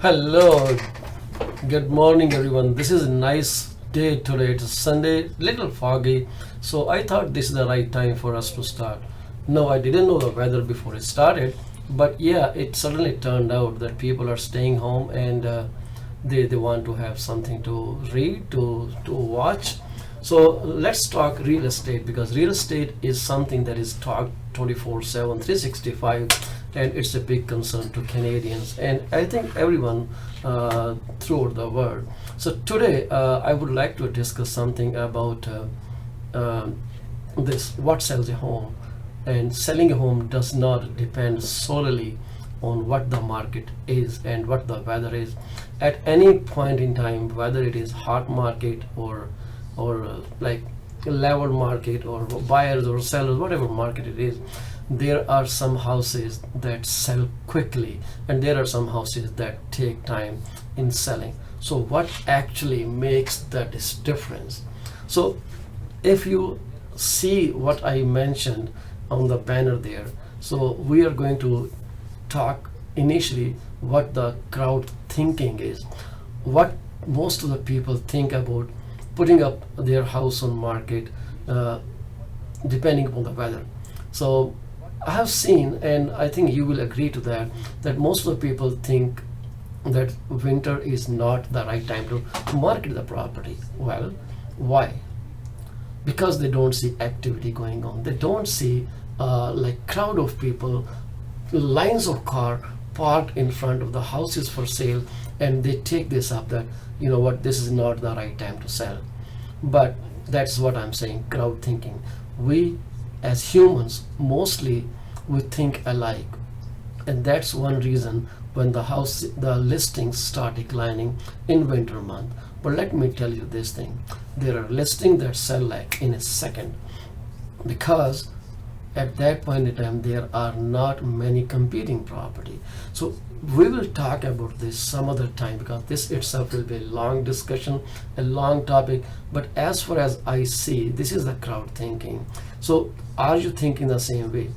Hello, good morning everyone. This is a nice day today. It's Sunday, little foggy, so I thought this is the right time for us to start. No, I didn't know the weather before it started, but yeah, it suddenly turned out that people are staying home and they want to have something to read, to watch. So let's talk real estate because real estate is something that is talked 24/7, 365, and it's a big concern to Canadians and I think everyone throughout the world. So today I would like to discuss something about this what sells a home. And selling a home does not depend solely on what the market is and what the weather is. At any point in time, whether it is hot market or like level market or buyers or sellers, whatever market it is, there are some houses that sell quickly and there are some houses that take time in selling. So what actually makes that is difference? So if you see what I mentioned on the banner there, so we are going to talk initially what the crowd thinking is, what most of the people think about putting up their house on market uh, depending upon the weather. So I have seen, and I think you will agree to that, that most of the people think that winter is not the right time to market the property. Well, why? Because they don't see activity going on. They don't see like crowd of people, lines of car parked in front of the houses for sale, and they take this up that you know what, this is not the right time to sell. But that's what I'm saying, crowd thinking. We as humans mostly we think alike, and that's one reason when the listings start declining in winter month. But let me tell you this thing, there are listings that sell like in a second because at that point in time there are not many competing property. So we will talk about this some other time because this itself will be a long discussion, a long topic. But as far as I see, this is the crowd thinking. So are you thinking the same way?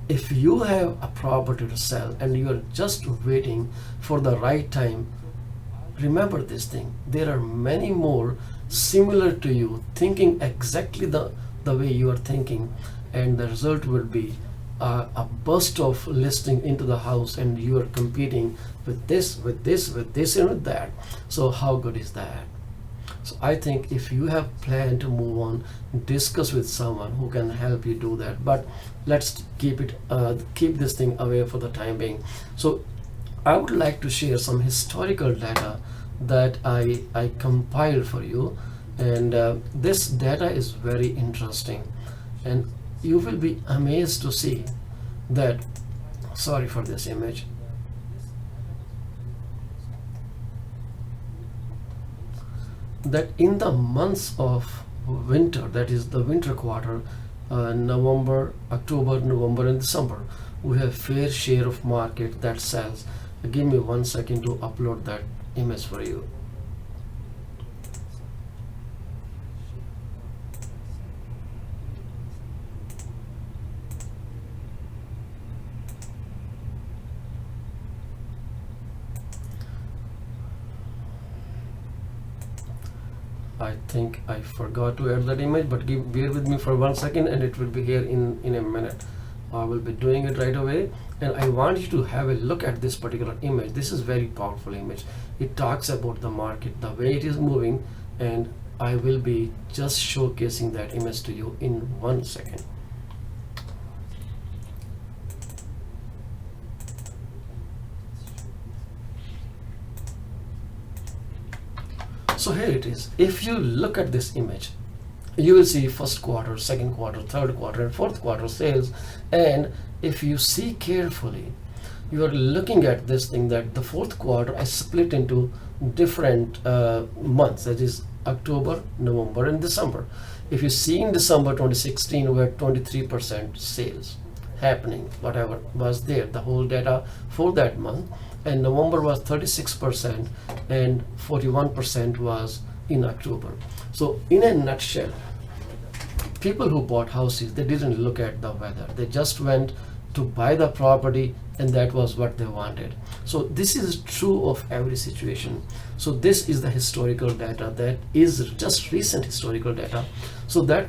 If you have a property to sell and you are just waiting for the right time, remember this thing, there are many more similar to you thinking exactly the way you are thinking, and the result will be a burst of listing into the house and you are competing with this, with this, with this, and with that. So how good is that? So I think if you have planned to move on, discuss with someone who can help you do that. But let's keep this thing away for the time being. So I would like to share some historical data that I compiled for you, and this data is very interesting, and you will be amazed to see that. Sorry for this image. That in the months of winter, that is the winter quarter, November, October, November, and December, we have fair share of market that sells. Give me 1 second to upload that image for you. I think I forgot to add that image, but bear with me for 1 second and it will be here in a minute. I will be doing it right away, and I want you to have a look at this particular image. This is very powerful image. It talks about the market, the way it is moving, and I will be just showcasing that image to you in 1 second. So here it is. If you look at this image, you will see first quarter, second quarter, third quarter, and fourth quarter sales. And if you see carefully, you are looking at this thing that the fourth quarter is split into different months, that is October, November, and December. If you see in December 2016, we had 23% sales happening, whatever was there, the whole data for that month. And November was 36% and 41% was in October. So in a nutshell, people who bought houses, they didn't look at the weather. They just went to buy the property and that was what they wanted. So this is true of every situation. So this is the historical data, that is just recent historical data. So that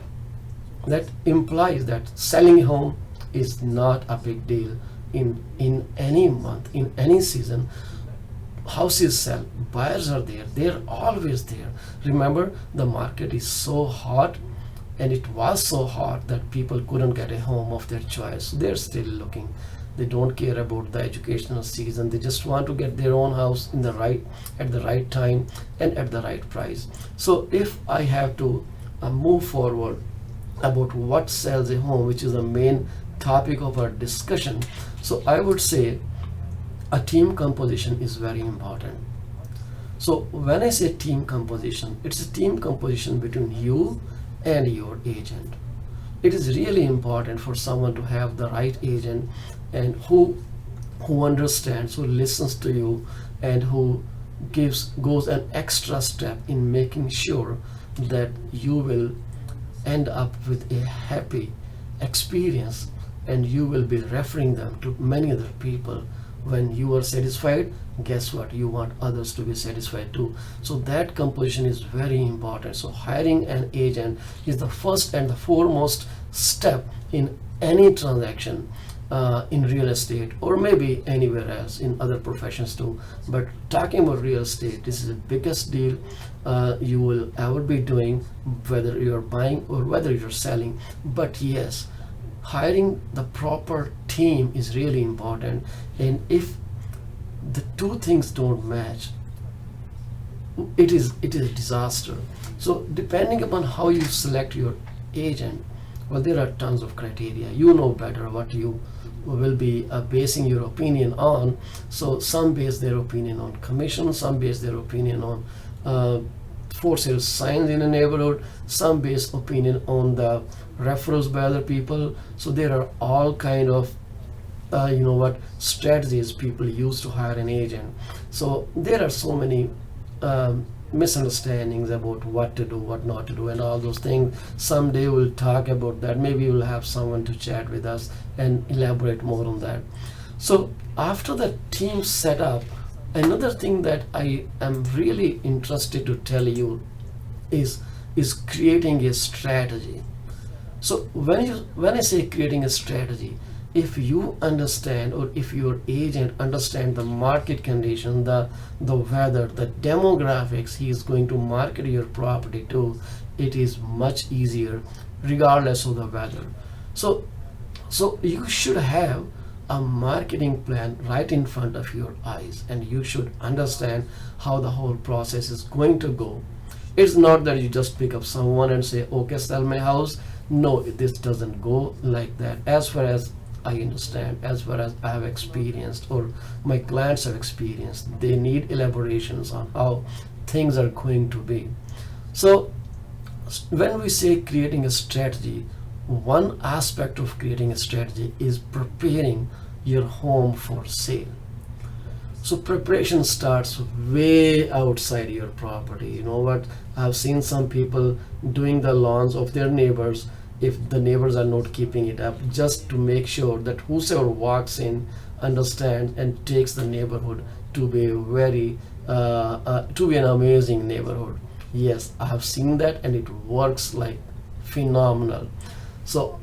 implies that selling a home is not a big deal in any month, in any season. Houses sell, buyers are there, they're always there. Remember, the market is so hot, and it was so hot that people couldn't get a home of their choice. They're still looking. They don't care about the educational season. They just want to get their own house in the right, at the right time and at the right price. So if I have to move forward about what sells a home, which is the main topic of our discussion, so I would say a team composition is very important. So when I say team composition, it's a team composition between you and your agent. It is really important for someone to have the right agent, and who understands, who listens to you, and who goes an extra step in making sure that you will end up with a happy experience, and you will be referring them to many other people. When you are satisfied, guess what, you want others to be satisfied too. So that composition is very important. So hiring an agent is the first and the foremost step in any transaction, in real estate, or maybe anywhere else in other professions too. But talking about real estate, this is the biggest deal you will ever be doing, whether you're buying or whether you're selling. But yes, hiring the proper team is really important, and if the two things don't match, it is a disaster. So depending upon how you select your agent, well, there are tons of criteria. You know better what you will be basing your opinion on. So some base their opinion on commission, some base their opinion on for sale signs in a neighborhood, some base opinion on the referrals by other people. So there are all kind of strategies people use to hire an agent. So there are so many misunderstandings about what to do, what not to do, and all those things. Someday we'll talk about that. Maybe we'll have someone to chat with us and elaborate more on that. So after the team set up, another thing that I am really interested to tell you is creating a strategy. So when I say creating a strategy, if you understand, or if your agent understand the market condition, the weather, the demographics he is going to market your property to, it is much easier regardless of the weather. So you should have a marketing plan right in front of your eyes, and you should understand how the whole process is going to go. It's not that you just pick up someone and say, okay, sell my house. No, this doesn't go like that. As far as I understand, as far as I have experienced, or my clients have experienced, they need elaborations on how things are going to be. So when we say creating a strategy, one aspect of creating a strategy is preparing your home for sale. So preparation starts way outside your property. You know what? I've seen some people doing the lawns of their neighbors, if the neighbors are not keeping it up, just to make sure that whosoever walks in understands and takes the neighborhood to be to be an amazing neighborhood. Yes, I have seen that, and it works like phenomenal. So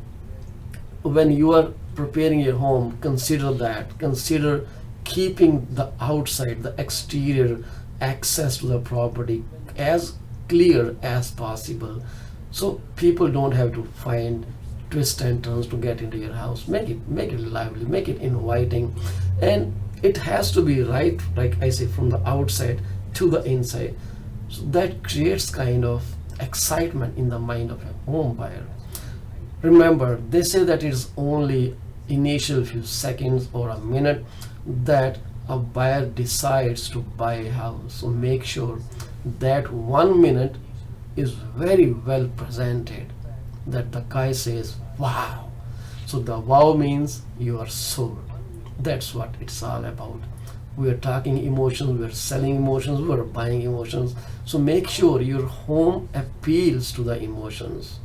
when you are preparing your home, consider keeping the outside, the exterior access to the property as clear as possible, so people don't have to find twists and turns to get into your house. Make it lively, make it inviting, and it has to be right, like I say, from the outside to the inside. So that creates kind of excitement in the mind of a home buyer. Remember, they say that it's only initial few seconds or a minute that a buyer decides to buy a house. So make sure that 1 minute is very well presented, that the guy says, wow. So the wow means you are sold. That's what it's all about. We are talking emotions, we are selling emotions, we are buying emotions. So make sure your home appeals to the emotions.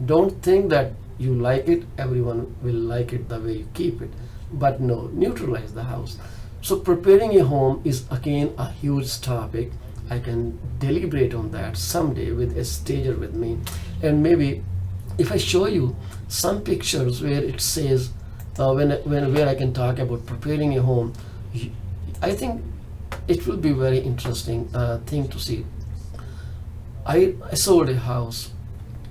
Don't think that you like it, everyone will like it the way you keep it. but no, neutralize the house. So preparing a home is again a huge topic. I can deliberate on that someday with a stager with me, and maybe if I show you some pictures where it says when where I can talk about preparing a home, I think it will be very interesting thing to see. I sold a house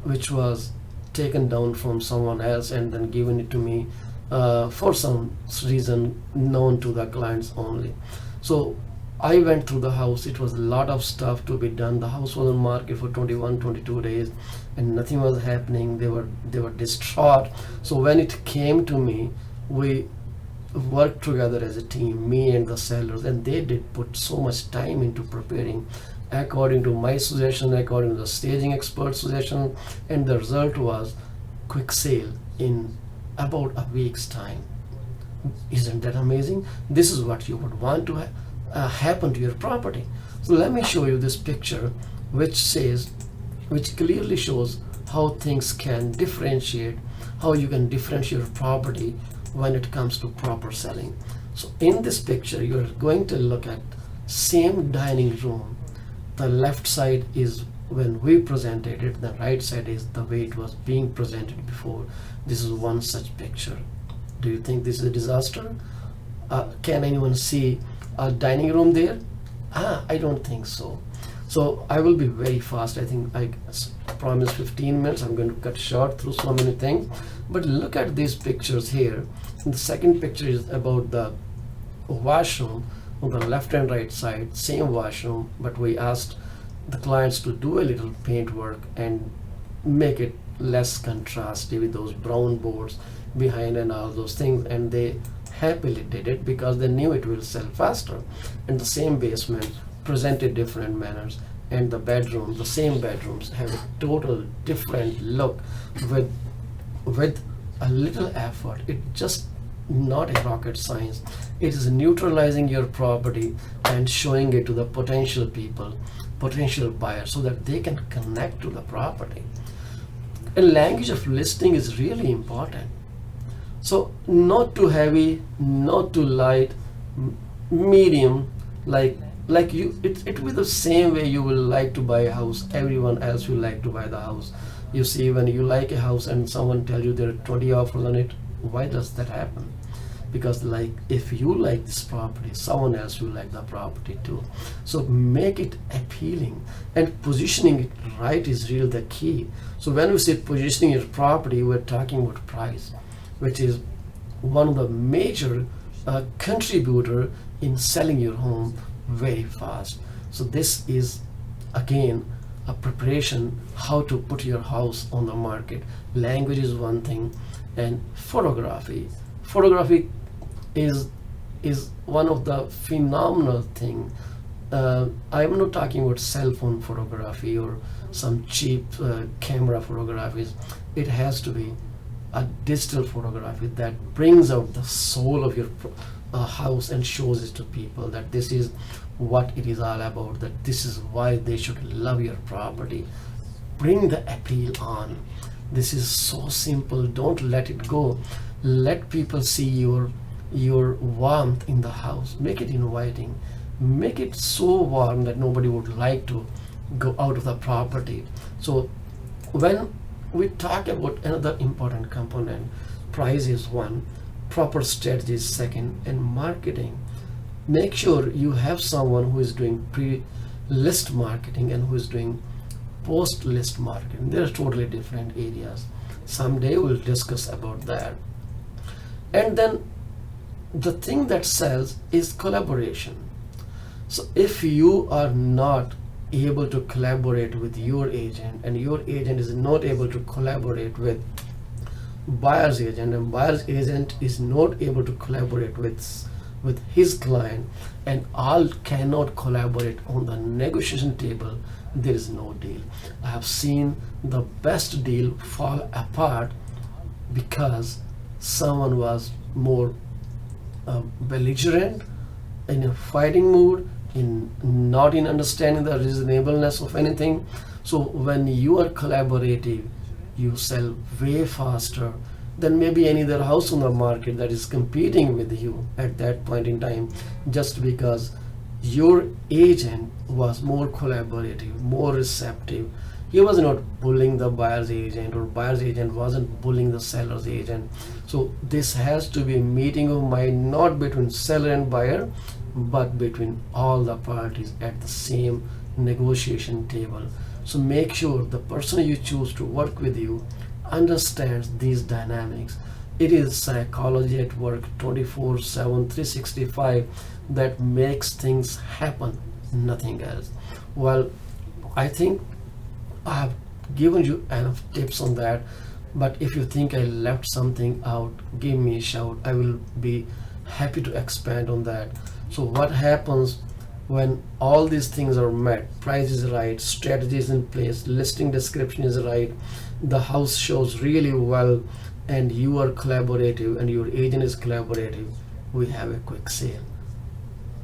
which was taken down from someone else and then given it to me for some reason known to the clients only. So I went through the house. It was a lot of stuff to be done. The house was on market for 21, 22 days and nothing was happening. They were distraught. So when it came to me, we worked together as a team, me and the sellers, and they did put so much time into preparing according to my suggestion, according to the staging expert suggestion, and the result was quick sale in about a week's time. Isn't that amazing? This is what you would want to happen to your property. So let me show you this picture which clearly shows how things can differentiate, how you can differentiate your property when it comes to proper selling. So in this picture you're going to look at same dining room. The left side is when we presented it, the right side is the way it was being presented before. This is one such picture. Do you think this is a disaster? Can anyone see a dining room there? I don't think so. So I will be very fast. I think I promised 15 minutes. I'm going to cut short through so many things. But look at these pictures here. And the second picture is about the washroom on the left and right side, same washroom, but we asked the clients to do a little paint work and make it less contrasty with those brown boards behind and all those things, and they happily did it because they knew it will sell faster. And the same basement presented different manners, and the bedroom, the same bedrooms have a total different look with a little effort. It just not a rocket science. It is neutralizing your property and showing it to the potential people, potential buyers, so that they can connect to the property. And language of listing is really important. So not too heavy, not too light, medium, like you, it will be the same way you will like to buy a house. Everyone else will like to buy the house. You see, when you like a house and someone tells you there are 20 offers on it, why does that happen? Because like if you like this property, someone else will like the property too. So make it appealing, and positioning it right is really the key. So when we say positioning your property, we're talking about price, which is one of the major contributor in selling your home very fast. So this is again a preparation how to put your house on the market. Language is one thing, and photography is one of the phenomenal thing. I'm not talking about cell phone photography or some cheap camera photographies. It has to be a digital photography that brings out the soul of your house and shows it to people that this is what it is all about, that this is why they should love your property. Bring the appeal on. This is so simple. Don't let it go. Let people see your warmth in the house. Make it inviting. Make it so warm that nobody would like to go out of the property. So when we talk about another important component, price is one, proper strategy is second, and marketing. Make sure you have someone who is doing pre-list marketing and who is doing post-list marketing. They're totally different areas. Someday we'll discuss about that. And then the thing that sells is collaboration. So if you are not able to collaborate with your agent, and your agent is not able to collaborate with buyer's agent, and buyer's agent is not able to collaborate with his client, and all cannot collaborate on the negotiation table, there is no deal. I have seen the best deal fall apart because someone was more belligerent, in a fighting mood, not in understanding the reasonableness of anything. So when you are collaborative, you sell way faster than maybe any other house on the market that is competing with you at that point in time, just because your agent was more collaborative, more receptive. He was not bullying the buyer's agent, or buyer's agent wasn't bullying the seller's agent. So this has to be a meeting of mind, not between seller and buyer, but between all the parties at the same negotiation table. So make sure the person you choose to work with you understands these dynamics. It is psychology at work 24/7, 365 that makes things happen, nothing else. Well, I think I have given you enough tips on that, but if you think I left something out, give me a shout. I will be happy to expand on that. So, what happens when all these things are met? Price is right, strategy is in place, listing description is right, the house shows really well, and you are collaborative and your agent is collaborative. We have a quick sale.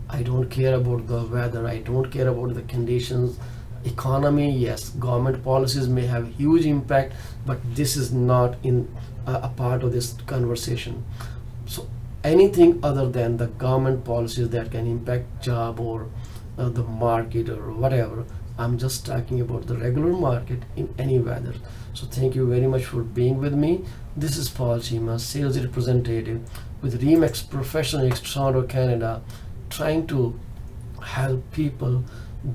I don't care about the weather, I don't care about the conditions. Economy, yes, government policies may have huge impact, but this is not in a part of this conversation. So anything other than the government policies that can impact job or the market or whatever, I'm just talking about the regular market in any weather. So thank you very much for being with me. This is Paul Cheema, sales representative with Remax Professional in Toronto, Canada, trying to help people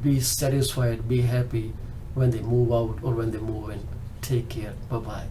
be satisfied, be happy when they move out or when they move in. Take care. Bye bye.